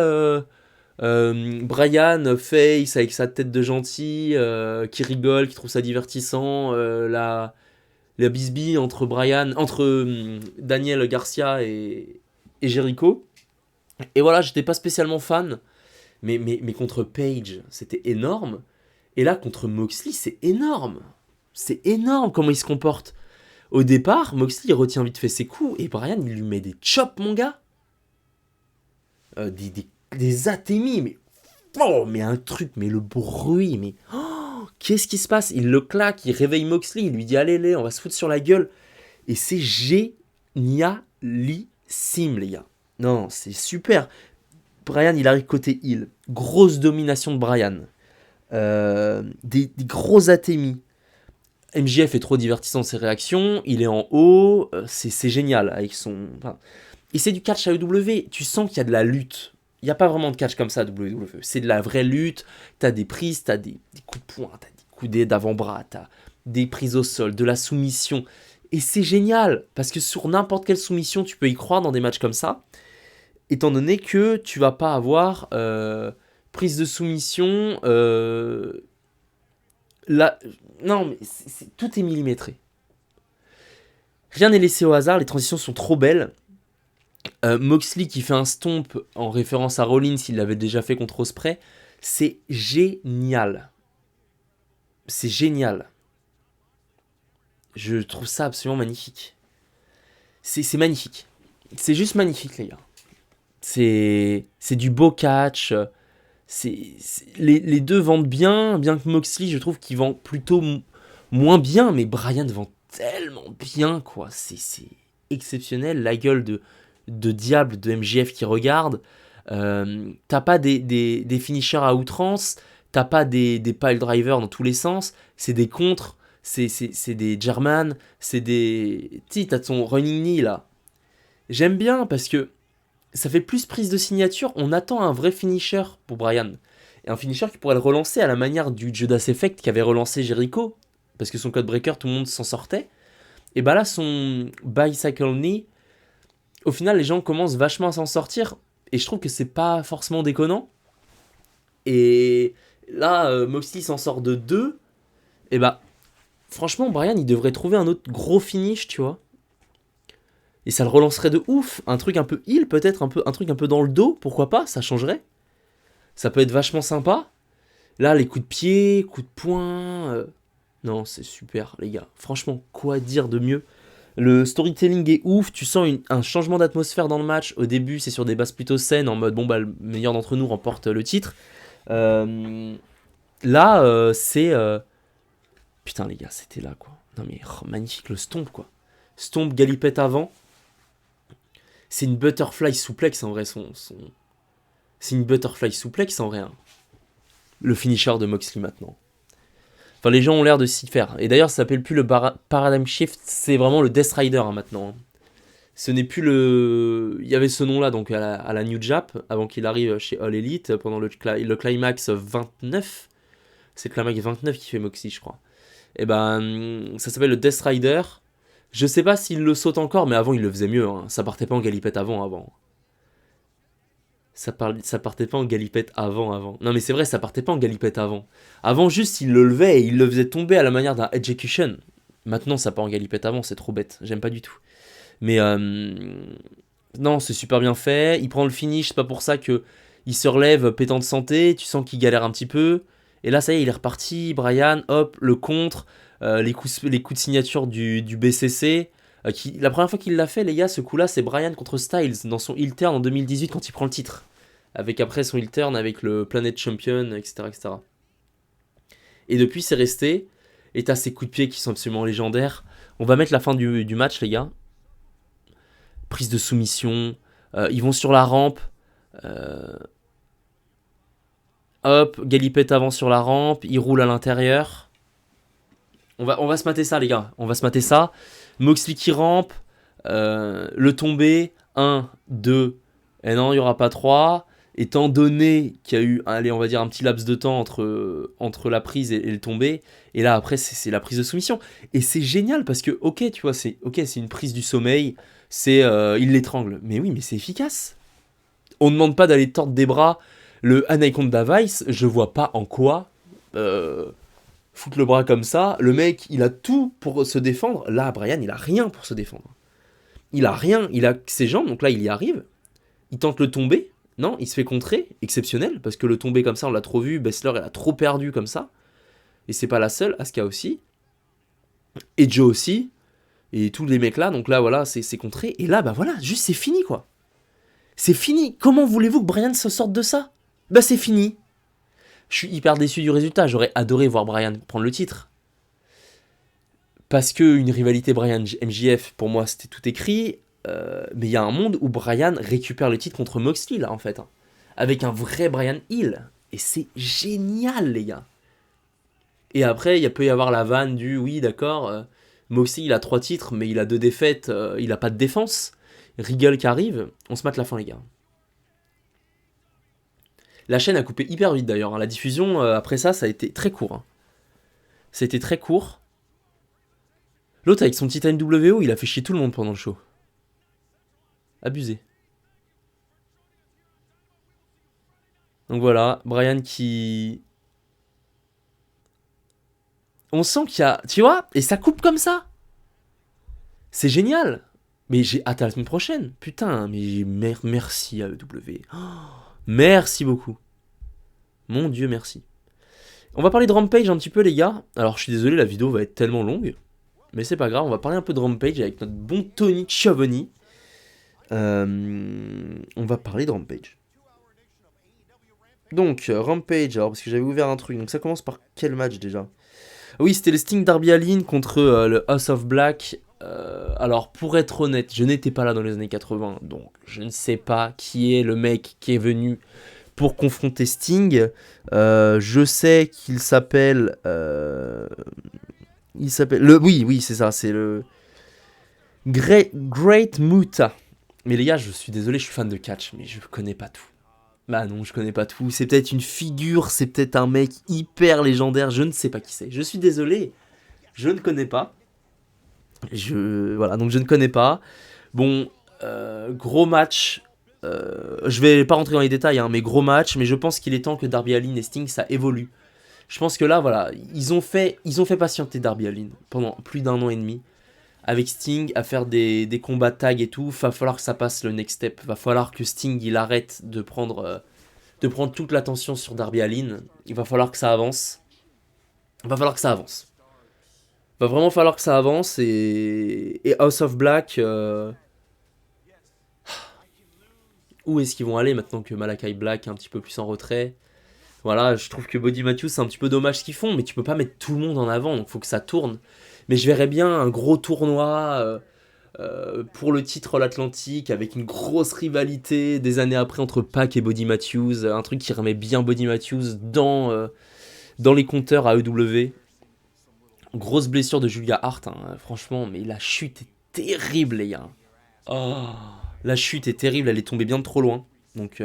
Bryan face avec sa tête de gentil, qui rigole, qui trouve ça divertissant, la bisbille entre Daniel Garcia et Jericho. Et voilà, j'étais pas spécialement fan, mais contre Page, c'était énorme. Et là, contre Moxley, c'est énorme. C'est énorme comment il se comporte. Au départ, Moxley il retient vite fait ses coups et Bryan il lui met des chops, mon gars. Des atémies, mais. Oh, mais un truc, mais le bruit, mais. Oh, qu'est-ce qui se passe? Il le claque, il réveille Moxley, il lui dit allez, on va se foutre sur la gueule. Et c'est génialissime, les gars. Non, c'est super. Bryan, il arrive côté heel. Grosse domination de Bryan. Des gros atémies. MJF est trop divertissant dans ses réactions, il est en haut, c'est génial avec son... Enfin, et c'est du catch à AEW, tu sens qu'il y a de la lutte. Il n'y a pas vraiment de catch comme ça à WWE, c'est de la vraie lutte, t'as des prises, t'as des coups de poing, t'as des coups d'avant-bras, t'as des prises au sol, de la soumission. Et c'est génial, parce que sur n'importe quelle soumission, tu peux y croire dans des matchs comme ça, étant donné que tu vas pas avoir prise de soumission... Là, non, mais tout est millimétré. Rien n'est laissé au hasard, les transitions sont trop belles. Moxley qui fait un stomp en référence à Rollins, il l'avait déjà fait contre Ospreay. C'est génial. C'est génial. Je trouve ça absolument magnifique. C'est magnifique. C'est juste magnifique, les gars. C'est du beau catch. Les deux vendent bien que Moxley, je trouve qu'il vend plutôt moins bien, mais Bryan vend tellement bien, quoi. C'est exceptionnel, la gueule de diable de MJF qui regarde. T'as pas des finishers à outrance, t'as pas des pile drivers dans tous les sens, c'est des contres, c'est des German, c'est des... Tu sais, t'as ton running knee, là. J'aime bien, parce que ça fait plus prise de signature, on attend un vrai finisher pour Bryan. Et un finisher qui pourrait le relancer à la manière du Judas Effect qui avait relancé Jericho, parce que son code breaker, tout le monde s'en sortait. Et bah là, son bicycle knee, au final, les gens commencent vachement à s'en sortir, et je trouve que c'est pas forcément déconnant. Et là, Moxley s'en sort de 2, et bah, franchement, Bryan, il devrait trouver un autre gros finish, tu vois. Et ça le relancerait de ouf. Un truc un peu heal, peut-être, un truc un peu dans le dos, pourquoi pas, ça changerait. Ça peut être vachement sympa. Là, les coups de pied, coups de poing... Non, c'est super, les gars. Franchement, quoi dire de mieux? Le storytelling est ouf, tu sens un changement d'atmosphère dans le match. Au début, c'est sur des bases plutôt saines, en mode, bon, bah, le meilleur d'entre nous remporte le titre. Là, c'est... Putain, les gars, c'était là, quoi. Non, mais magnifique, le stomp, quoi. Stomp, galipette avant. C'est une butterfly souplex en vrai. C'est une butterfly souplex en vrai. Hein. Le finisher de Moxley maintenant. Enfin, les gens ont l'air de s'y faire. Et d'ailleurs, ça s'appelle plus le Paradigm Shift, c'est vraiment le Death Rider hein, maintenant. Ce n'est plus le... Il y avait ce nom-là donc à la New Jap, avant qu'il arrive chez All Elite, pendant le Climax 29. C'est le Climax 29 qui fait Moxley, je crois. Et ben, ça s'appelle le Death Rider. Je sais pas s'il le saute encore, mais avant il le faisait mieux. Hein. Ça partait pas en galipette avant. Ça partait pas en galipette avant. Non mais c'est vrai, ça partait pas en galipette avant. Avant juste il le levait et il le faisait tomber à la manière d'un execution. Maintenant ça part en galipette avant, c'est trop bête. J'aime pas du tout. Mais non, c'est super bien fait. Il prend le finish, c'est pas pour ça que il se relève pétant de santé. Tu sens qu'il galère un petit peu. Et là ça y est, il est reparti. Bryan, hop, le contre. Les coups de signature du BCC. La première fois qu'il l'a fait, les gars, ce coup-là, c'est Bryan contre Styles dans son heel turn en 2018 quand il prend le titre. Avec après son heel turn avec le Planet Champion, etc. Et depuis, c'est resté. Et t'as ces coups de pied qui sont absolument légendaires. On va mettre la fin du match, les gars. Prise de soumission. Ils vont sur la rampe. Hop, Galipette avance sur la rampe, il roule à l'intérieur. On va se mater ça, les gars. On va se mater ça. Moxley qui rampe, le tombé, 1, 2, et non, il n'y aura pas 3. Étant donné qu'il y a eu, allez, on va dire un petit laps de temps entre la prise et le tombé, et là après c'est la prise de soumission. Et c'est génial parce que, ok, tu vois, c'est une prise du sommeil, il l'étrangle. Mais oui, mais c'est efficace. On ne demande pas d'aller tordre des bras. Le Anaconda Vice, je vois pas en quoi foutre le bras comme ça. Le mec, il a tout pour se défendre. Là, Brian, il a rien pour se défendre. Il a rien, il a ses jambes, donc là, il y arrive. Il tente le tomber. Non, il se fait contrer, exceptionnel, parce que le tomber comme ça, on l'a trop vu. Bessler, elle a trop perdu comme ça. Et c'est pas la seule, Asuka aussi. Et Joe aussi. Et tous les mecs là, donc là, voilà, c'est contré. Et là, bah voilà, juste c'est fini, quoi. C'est fini. Comment voulez-vous que Brian se sorte de ça? Bah c'est fini. Je suis hyper déçu du résultat. J'aurais adoré voir Brian prendre le titre. Parce que une rivalité Brian-MJF, pour moi, c'était tout écrit. Mais il y a un monde où Brian récupère le titre contre Moxley, là, en fait. Hein, avec un vrai Brian Hill. Et c'est génial, les gars. Et après, il peut y avoir la vanne du, oui, d'accord, Moxley, il a 3 titres, mais il a 2 défaites, il a pas de défense. Regal qui arrive, on se mate la fin, les gars. La chaîne a coupé hyper vite, d'ailleurs. Hein. La diffusion, après ça a été très court. Hein. Ça a été très court. L'autre, avec son petit NWO, il a fait chier tout le monde pendant le show. Abusé. Donc voilà, Brian qui... On sent qu'il y a... Tu vois? Et ça coupe comme ça. C'est génial. Mais j'ai hâte à la semaine prochaine. Putain, mais merci à EW. Oh, merci beaucoup. Mon Dieu, merci. On va parler de Rampage un petit peu, les gars. Alors, je suis désolé, la vidéo va être tellement longue. Mais c'est pas grave, on va parler un peu de Rampage avec notre bon Tony Schiavone. On va parler de Rampage. Donc, Rampage, alors parce que j'avais ouvert un truc. Donc ça commence par quel match déjà? Oui, c'était le Sting Darby Allin contre le House of Black. Alors, pour être honnête, je n'étais pas là dans les années 80. Donc, je ne sais pas qui est le mec qui est venu pour confronter Sting. Je sais qu'il s'appelle... il s'appelle... Oui, c'est ça, c'est le... Great Muta. Mais les gars, je suis désolé, je suis fan de catch, mais je connais pas tout. Bah non, je connais pas tout. C'est peut-être une figure, c'est peut-être un mec hyper légendaire, je ne sais pas qui c'est. Je suis désolé, je ne connais pas. Voilà, donc je ne connais pas. Bon, gros match. Je vais pas rentrer dans les détails, hein, mais gros match. Mais je pense qu'il est temps que Darby Allin et Sting, ça évolue. Je pense que là, voilà, ils ont fait patienter Darby Allin pendant plus d'1 an et demi. Avec Sting, à faire des combats tag et tout. Va falloir que ça passe le next step. Va falloir que Sting, il arrête de prendre toute l'attention sur Darby Allin. Il va falloir que ça avance. Va vraiment falloir que ça avance. Et House of Black... où est-ce qu'ils vont aller maintenant que Malakai Black est un petit peu plus en retrait? Voilà, je trouve que Buddy Matthews, c'est un petit peu dommage ce qu'ils font, mais tu peux pas mettre tout le monde en avant, donc faut que ça tourne. Mais je verrais bien un gros tournoi pour le titre l'Atlantique, avec une grosse rivalité des années après entre Pac et Buddy Matthews, un truc qui remet bien Buddy Matthews dans les compteurs à EW. Grosse blessure de Julia Hart, hein, franchement, mais la chute est terrible, les gars. Oh, la chute est terrible, elle est tombée bien de trop loin. Donc,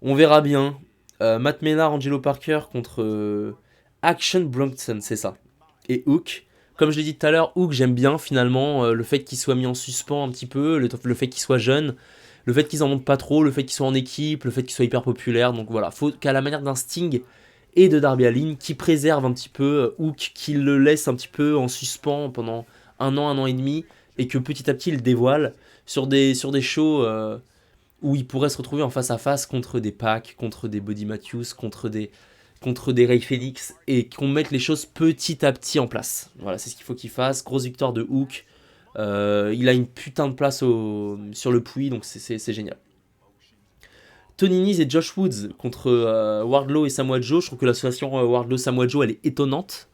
on verra bien. Matt Menard, Angelo Parker contre Action Bronson, c'est ça. Et Hook. Comme je l'ai dit tout à l'heure, Hook, j'aime bien finalement le fait qu'il soit mis en suspens un petit peu, le fait qu'il soit jeune, le fait qu'ils en montent pas trop, le fait qu'il soit en équipe, le fait qu'il soit hyper populaire. Donc voilà, faut qu'à la manière d'un Sting et de Darby Allin, qui préserve un petit peu Hook, qui le laisse un petit peu en suspens pendant 1 an et demi, et que petit à petit il dévoile sur des shows où il pourrait se retrouver en face à face contre des Pac, contre des Buddy Matthews, contre des Ray Felix, et qu'on mette les choses petit à petit en place. Voilà, c'est ce qu'il faut qu'il fasse. Grosse victoire de Hook. Il a une putain de place sur le puits, donc c'est génial. Tony Nese et Josh Woods contre Wardlow et Samoa Joe. Je trouve que l'association Wardlow-Samoa Joe, elle est étonnante.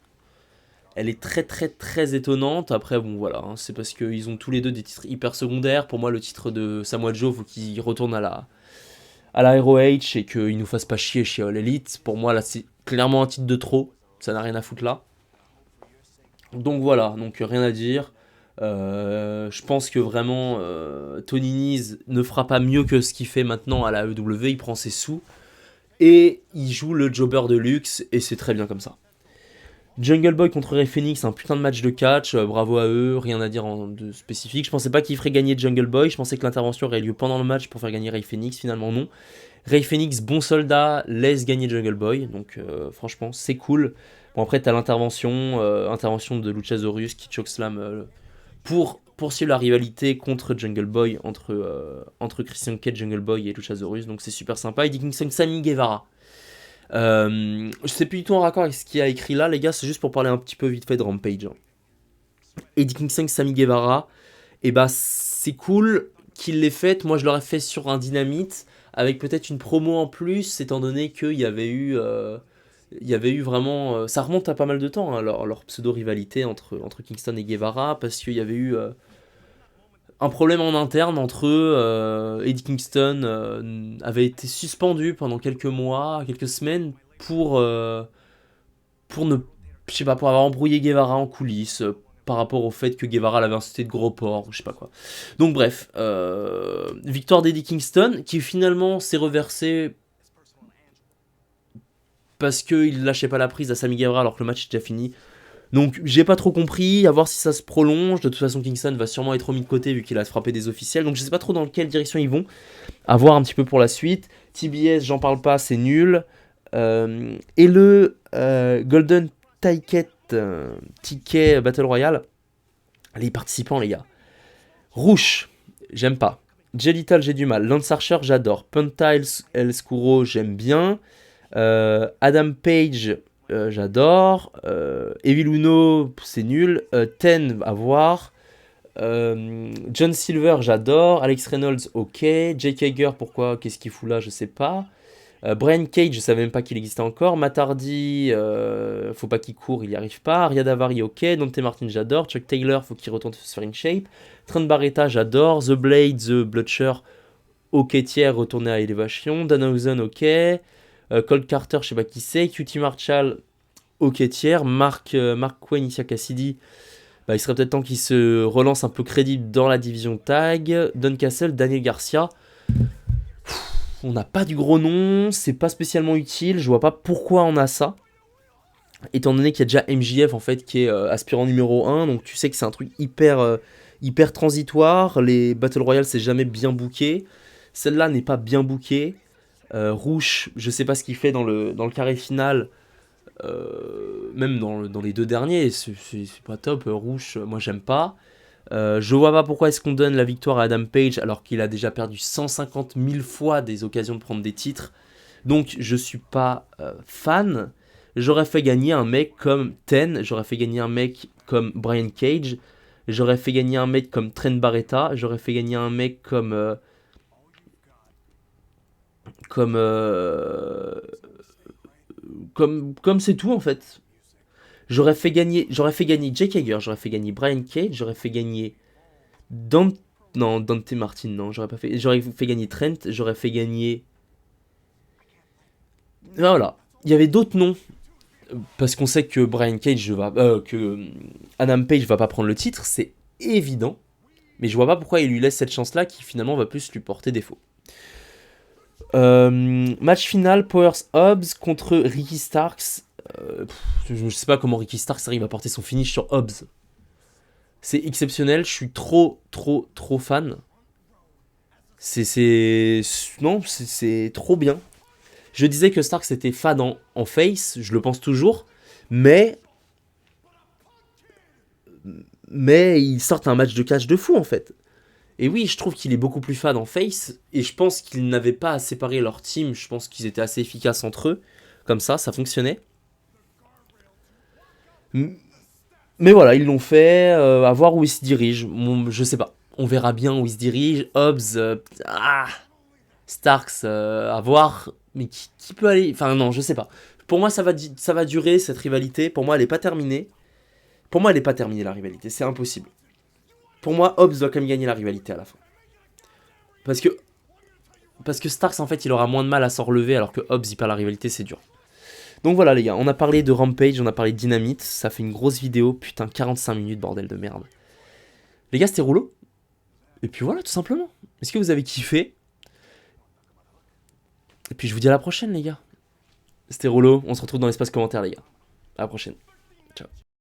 Elle est très très très étonnante. Après, bon voilà, hein, c'est parce qu'ils ont tous les deux des titres hyper secondaires. Pour moi, le titre de Samoa Joe, faut qu'il retourne à à la ROH et qu'ils nous fassent pas chier chez All Elite. Pour moi, là, c'est clairement un titre de trop. Ça n'a rien à foutre là. Donc voilà, donc rien à dire. Je pense que vraiment Tony Nese ne fera pas mieux que ce qu'il fait maintenant à la AEW. Il prend ses sous et il joue le jobber de luxe et c'est très bien comme ça. Jungle Boy contre Ray Phoenix, un putain de match de catch, bravo à eux, rien à dire de spécifique. Je pensais pas qu'il ferait gagner Jungle Boy, je pensais que l'intervention aurait lieu pendant le match pour faire gagner Ray Phoenix, finalement non. Ray Phoenix, bon soldat, laisse gagner Jungle Boy, donc franchement c'est cool. Bon après t'as l'intervention de Luchasaurus qui chokeslam pour poursuivre la rivalité contre Jungle Boy, entre Christian Cage, Jungle Boy et Luchasaurus, donc c'est super sympa. Eddie Kingston, Sammy Guevara. Je sais plus du tout en raccord avec ce qu'il y a écrit là, les gars, c'est juste pour parler un petit peu vite fait de Rampage. Eddie Kingston, Sammy Guevara, et bah c'est cool qu'il l'ait fait. Moi je l'aurais fait sur un Dynamite avec peut-être une promo en plus, étant donné qu'il y avait eu vraiment, ça remonte à pas mal de temps, hein, leur pseudo rivalité entre Kingston et Guevara, parce qu'il y avait eu un problème en interne entre eux. Eddie Kingston avait été suspendu pendant quelques mois, quelques semaines pour ne, je sais pas, pour avoir embrouillé Guevara en coulisses, par rapport au fait que Guevara l'avait insulté de gros porc, je sais pas quoi. Donc bref, victoire d'Eddie Kingston qui finalement s'est reversé parce qu'il lâchait pas la prise à Sammy Guevara alors que le match était déjà fini. Donc j'ai pas trop compris, à voir si ça se prolonge. De toute façon Kingston va sûrement être mis de côté vu qu'il a frappé des officiels. Donc je sais pas trop dans quelle direction ils vont. À voir un petit peu pour la suite. TBS, j'en parle pas, c'est nul. Et le Golden Ticket Battle Royale. Les participants les gars. Rouge, j'aime pas. Jellital, j'ai du mal. Lance Archer, j'adore. Penta El Scuro, j'aime bien. Adam Page, j'adore. Evil Uno, c'est nul. Ten, à voir. John Silver, j'adore. Alex Reynolds, ok. Jake Hager, pourquoi? Qu'est-ce qu'il fout là? Je sais pas. Brian Cage, je savais même pas qu'il existait encore. Matt Hardy, faut pas qu'il court, il y arrive pas. Arya Davari, ok. Dante Martin, j'adore. Chuck Taylor, faut qu'il retourne se faire une shape. Trent Barretta, j'adore. The Blade, The Bloodsher, ok tiers, retourner à Elevation. Danhausen, ok. Cold Carter, je sais pas qui c'est. QT Marshall, ok tiers. Mark Quinn, Issa Cassidy, bah, il serait peut-être temps qu'il se relance un peu crédible dans la division tag. Don Castle, Daniel Garcia. On n'a pas du gros nom, c'est pas spécialement utile, je vois pas pourquoi on a ça. Étant donné qu'il y a déjà MJF en fait qui est aspirant numéro 1, donc tu sais que c'est un truc hyper transitoire. Les Battle Royale c'est jamais bien booké. Celle-là n'est pas bien bookée. Rouge, je sais pas ce qu'il fait dans le carré final. Même dans les deux derniers, c'est pas top. Rouge, moi j'aime pas. Je vois pas pourquoi est-ce qu'on donne la victoire à Adam Page alors qu'il a déjà perdu 150 000 fois des occasions de prendre des titres. Donc je suis pas fan. J'aurais fait gagner un mec comme Ten, j'aurais fait gagner un mec comme Brian Cage, j'aurais fait gagner un mec comme Trent Barretta, j'aurais fait gagner un mec comme c'est tout en fait. J'aurais fait gagner Jake Hager, j'aurais fait gagner Brian Cage, j'aurais fait gagner Dante Martin, non, j'aurais fait gagner Trent, j'aurais fait gagner... Voilà, il y avait d'autres noms, parce qu'on sait que Adam Page va pas prendre le titre, c'est évident, mais je vois pas pourquoi il lui laisse cette chance-là qui finalement va plus lui porter défaut. Match final, Powers Hobbs contre Ricky Starks. Je sais pas comment Ricky Starks arrive à porter son finish sur Hobbs. C'est exceptionnel, je suis trop fan. C'est trop bien. Je disais que Starks était fan en face, je le pense toujours, mais ils sortent un match de catch de fou en fait. Et oui, je trouve qu'il est beaucoup plus fan en face, et je pense qu'ils n'avaient pas à séparer leur team, je pense qu'ils étaient assez efficaces entre eux, comme ça fonctionnait. Mais voilà, ils l'ont fait, à voir où ils se dirigent, je sais pas, on verra bien où ils se dirigent. Hobbs, Starks, à voir, mais qui peut aller, enfin non, je sais pas. Pour moi, ça va durer cette rivalité, pour moi elle est pas terminée. Pour moi elle est pas terminée la rivalité, c'est impossible. Pour moi, Hobbs doit quand même gagner la rivalité à la fin. Parce que Parce que Starks, en fait, il aura moins de mal à s'en relever, alors que Hobbs, il perd la rivalité, c'est dur. Donc voilà, les gars, on a parlé de Rampage, on a parlé de Dynamite. Ça fait une grosse vidéo, putain, 45 minutes, bordel de merde. Les gars, c'était Rouleau. Et puis voilà, tout simplement. Est-ce que vous avez kiffé? Et puis je vous dis à la prochaine, les gars. C'était Rouleau, on se retrouve dans l'espace commentaire, les gars. À la prochaine. Ciao.